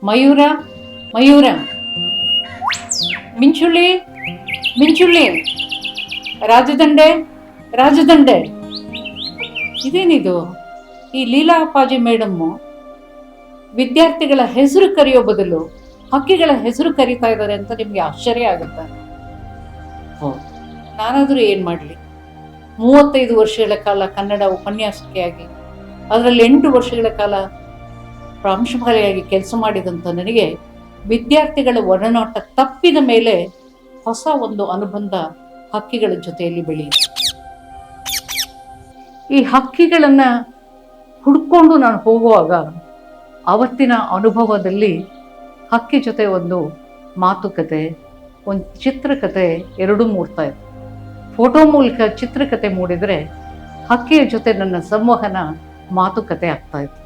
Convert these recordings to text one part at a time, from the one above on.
ಮಯೂರ ಮಯೂರ, ಮಿಂಚುಳ್ಳಿ ಮಿಂಚುಳ್ಳಿ, ರಾಜದಂಡೆ ರಾಜದಂಡೆ. ಇದೇನಿದು? ಈ ಲೀಲಾ ಅಪ್ಪಾಜಿ ಮೇಡಮ್ಮು ವಿದ್ಯಾರ್ಥಿಗಳ ಹೆಸರು ಕರೆಯೋ ಬದಲು ಹಕ್ಕಿಗಳ ಹೆಸರು ಕರೀತಾ ಇದ್ದಾರೆ ಅಂತ ನಿಮ್ಗೆ ಆಶ್ಚರ್ಯ ಆಗುತ್ತೆ. ನಾನಾದರೂ ಏನು ಮಾಡಲಿ? 35 ವರ್ಷಗಳ ಕಾಲ ಕನ್ನಡ ಉಪನ್ಯಾಸಕಿಯಾಗಿ, ಅದರಲ್ಲಿ 8 ವರ್ಷಗಳ ಕಾಲ ಪ್ರಾಂಶುಪಾಲೆಯಾಗಿ ಕೆಲಸ ಮಾಡಿದಂಥ ನನಗೆ ವಿದ್ಯಾರ್ಥಿಗಳ ಒಡನಾಟ ತಪ್ಪಿದ ಮೇಲೆ ಹೊಸ ಒಂದು ಅನುಬಂಧ ಹಕ್ಕಿಗಳ ಜೊತೆಯಲ್ಲಿ ಬೆಳೆಯಿತು. ಈ ಹಕ್ಕಿಗಳನ್ನು ಹುಡ್ಕೊಂಡು ನಾನು ಹೋಗುವಾಗ ಅವತ್ತಿನ ಅನುಭವದಲ್ಲಿ ಹಕ್ಕಿ ಜೊತೆ ಒಂದು ಮಾತುಕತೆ, ಒಂದು ಚಿತ್ರಕಥೆ ಎರಡೂ ಮೂಡ್ತಾ ಇತ್ತು. ಫೋಟೋ ಮೂಲಕ ಚಿತ್ರಕಥೆ ಮೂಡಿದರೆ ಹಕ್ಕಿಯ ಜೊತೆ ನನ್ನ ಸಂವಹನ ಮಾತುಕತೆ ಆಗ್ತಾ ಇತ್ತು.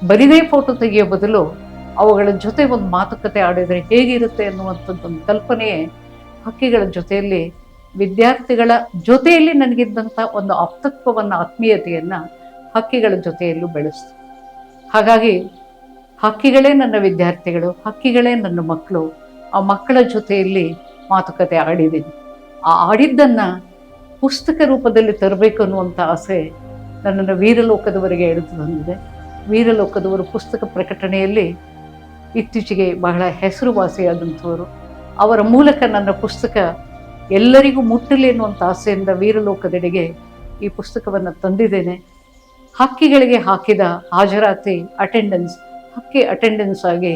ಬರಿದೇ ಫೋಟೋ ತೆಗೆಯೋ ಬದಲು ಅವುಗಳ ಜೊತೆ ಒಂದು ಮಾತುಕತೆ ಆಡಿದರೆ ಹೇಗಿರುತ್ತೆ ಅನ್ನುವಂಥದ್ದೊಂದು ಕಲ್ಪನೆಯೇ ಹಕ್ಕಿಗಳ ಜೊತೆಯಲ್ಲಿ, ವಿದ್ಯಾರ್ಥಿಗಳ ಜೊತೆಯಲ್ಲಿ ನನಗಿದ್ದಂಥ ಒಂದು ಆಪ್ತತ್ವವನ್ನು, ಆತ್ಮೀಯತೆಯನ್ನು ಹಕ್ಕಿಗಳ ಜೊತೆಯಲ್ಲೂ ಬೆಳೆಸ್ತು. ಹಾಗಾಗಿ ಹಕ್ಕಿಗಳೇ ನನ್ನ ವಿದ್ಯಾರ್ಥಿಗಳು, ಹಕ್ಕಿಗಳೇ ನನ್ನ ಮಕ್ಕಳು. ಆ ಮಕ್ಕಳ ಜೊತೆಯಲ್ಲಿ ಮಾತುಕತೆ ಆಡಿದ್ದೀನಿ. ಆ ಆಡಿದ್ದನ್ನು ಪುಸ್ತಕ ರೂಪದಲ್ಲಿ ತರಬೇಕು ಅನ್ನುವಂಥ ಆಸೆ ನನ್ನನ್ನು ವೀರಲೋಕದವರೆಗೆ ಎಳೆದು ಬಂದಿದೆ. ವೀರಲೋಕದವರು ಪುಸ್ತಕ ಪ್ರಕಟಣೆಯಲ್ಲಿ ಇತ್ತೀಚೆಗೆ ಬಹಳ ಹೆಸರುವಾಸಿಯಾದಂಥವರು. ಅವರ ಮೂಲಕ ನನ್ನ ಪುಸ್ತಕ ಎಲ್ಲರಿಗೂ ಮುಟ್ಟಲಿ ಅನ್ನುವಂಥ ಆಸೆಯಿಂದ ವೀರಲೋಕದೆಡೆಗೆ ಈ ಪುಸ್ತಕವನ್ನು ತಂದಿದ್ದೇನೆ. ಹಕ್ಕಿಗಳಿಗೆ ಹಾಕಿದ ಹಾಜರಾತಿ, ಅಟೆಂಡೆನ್ಸ್, ಹಕ್ಕಿ ಅಟೆಂಡೆನ್ಸ್ ಆಗಿ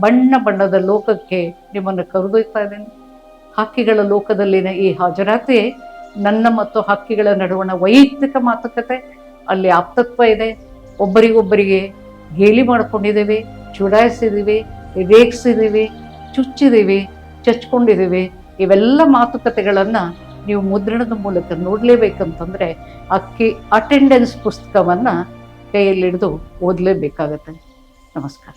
ಬಣ್ಣ ಬಣ್ಣದ ಲೋಕಕ್ಕೆ ನಿಮ್ಮನ್ನು ಕರೆದೊಯ್ತಾ ಇದ್ದೇನೆ. ಹಕ್ಕಿಗಳ ಲೋಕದಲ್ಲಿನ ಈ ಹಾಜರಾತಿ ನನ್ನ ಮತ್ತು ಹಕ್ಕಿಗಳ ನಡುವಣ ವೈಯಕ್ತಿಕ ಮಾತುಕತೆ. ಅಲ್ಲಿ ಆಪ್ತತ್ವ ಇದೆ, ಒಬ್ಬರಿಗೊಬ್ಬರಿಗೆ ಗೇಲಿ ಮಾಡ್ಕೊಂಡಿದ್ದೇವೆ, ಚುಡಾಯಿಸಿದ್ದೀವಿ, ರೇಗಿಸಿದ್ದೀವಿ, ಚುಚ್ಚಿದ್ದೀವಿ, ಚಚ್ಕೊಂಡಿದ್ದೀವಿ. ಇವೆಲ್ಲ ಮಾತುಕತೆಗಳನ್ನು ನೀವು ಮುದ್ರಣದ ಮೂಲಕ ನೋಡಲೇಬೇಕಂತಂದರೆ ಹಕ್ಕಿ ಅಟೆಂಡೆನ್ಸ್ ಪುಸ್ತಕವನ್ನು ಕೈಯಲ್ಲಿಡಿದು ಓದಲೇಬೇಕಾಗತ್ತೆ. ನಮಸ್ಕಾರ.